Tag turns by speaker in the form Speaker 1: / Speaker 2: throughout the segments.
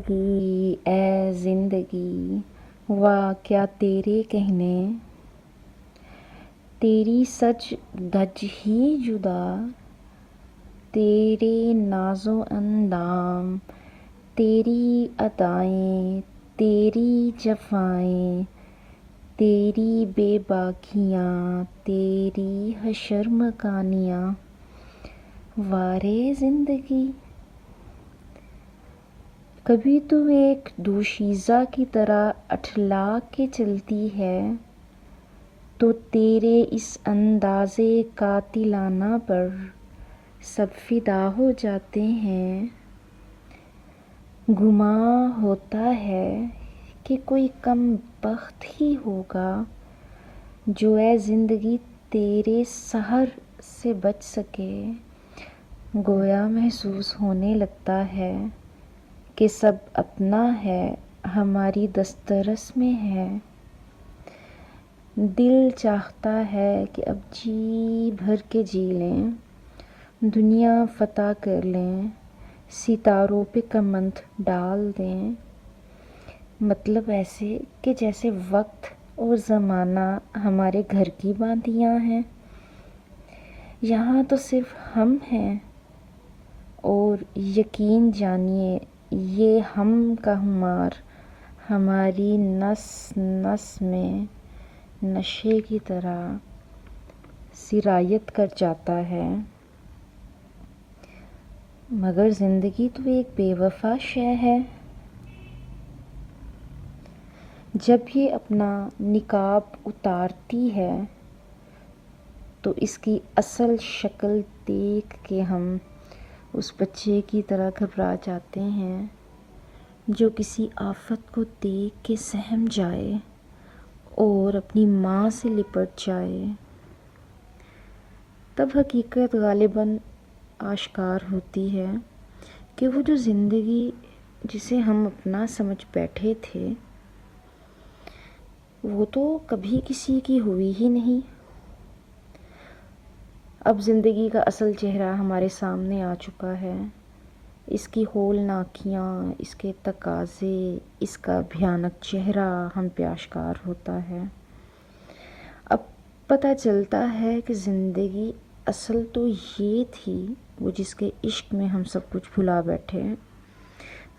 Speaker 1: زندگی اے زندگی واہ کیا تیرے کہنے، تیری سج دھج ہی جدا، تیرے ناز و اندام، تیری ادائیں، تیری جفائیں، تیری بے باکیاں، تیری حشر مکانیاں، وارے زندگی۔ کبھی تو ایک دوشیزہ کی طرح اٹھلا کے چلتی ہے تو تیرے اس اندازِ قاتلانہ پر سب فدا ہو جاتے ہیں۔ گمان ہوتا ہے کہ کوئی کم بخت ہی ہوگا جو اے زندگی تیرے سحر سے بچ سکے۔ گویا محسوس ہونے لگتا ہے کہ سب اپنا ہے، ہماری دسترس میں ہے۔ دل چاہتا ہے کہ اب جی بھر کے جی لیں، دنیا فتح کر لیں، ستاروں پہ کمند ڈال دیں۔ مطلب ایسے کہ جیسے وقت اور زمانہ ہمارے گھر کی باندیاں ہیں، یہاں تو صرف ہم ہیں، اور یقین جانیے یہ ہم کا خمار ہماری نس نس میں نشے کی طرح سرایت کر جاتا ہے۔ مگر زندگی تو ایک بے وفا شے ہے۔ جب یہ اپنا نقاب اتارتی ہے تو اس کی اصل شکل دیکھ کے ہم اس بچے کی طرح گھبرا جاتے ہیں جو کسی آفت کو دیکھ کے سہم جائے اور اپنی ماں سے لپٹ جائے۔ تب حقیقت غالباً آشکار ہوتی ہے کہ وہ جو زندگی جسے ہم اپنا سمجھ بیٹھے تھے وہ تو کبھی کسی کی ہوئی ہی نہیں۔ اب زندگی کا اصل چہرہ ہمارے سامنے آ چکا ہے، اس کی ہولناکیاں، اس کے تقاضے، اس کا بھیانک چہرہ ہم پہ آشکار ہوتا ہے۔ اب پتہ چلتا ہے کہ زندگی اصل تو یہ تھی وہ جس کے عشق میں ہم سب کچھ بھلا بیٹھے،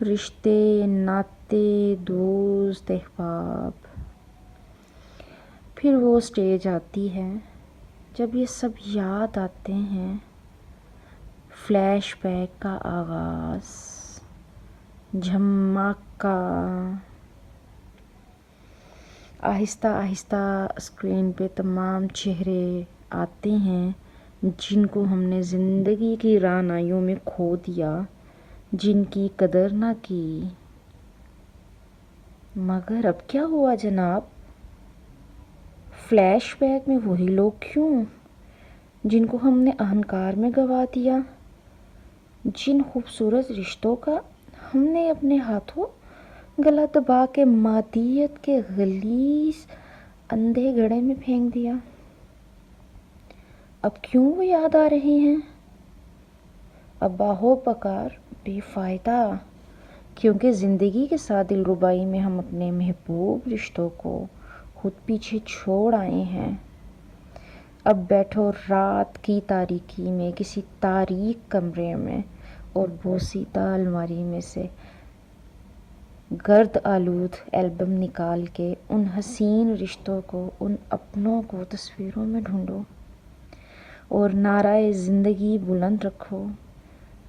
Speaker 1: رشتے، ناطے، دوست، احباب۔ پھر وہ سٹیج آتی ہے جب یہ سب یاد آتے ہیں، فلیش بیک کا آغاز، جھماکہ، آہستہ آہستہ اسکرین پہ تمام چہرے آتے ہیں جن کو ہم نے زندگی کی رعنائیوں میں کھو دیا، جن کی قدر نہ کی۔ مگر اب کیا ہوا جناب؟ فلیش بیک میں وہی لوگ کیوں جن کو ہم نے اہنکار میں گنوا دیا، جن خوبصورت رشتوں کا ہم نے اپنے ہاتھوں گلا دبا کے مادیت کے غلیظ اندھے گڑھے میں پھینک دیا۔ اب کیوں وہ یاد آ رہے ہیں؟ اب باہو پکار بے فائدہ، کیونکہ زندگی کے ساتھ دلربائی میں ہم اپنے محبوب رشتوں کو خود پیچھے چھوڑ آئے ہیں۔ اب بیٹھو رات کی تاریکی میں کسی تاریک کمرے میں اور بوسیدہ الماری میں سے گرد آلود البم نکال کے ان حسین رشتوں کو، ان اپنوں کو تصویروں میں ڈھونڈو اور نعرۂ زندگی بلند رکھو،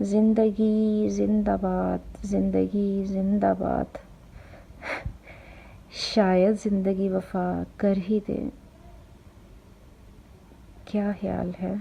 Speaker 1: زندگی زندہ باد، زندگی زندہ باد۔ شاید زندگی وفا کر ہی دے۔ کیا خیال ہے؟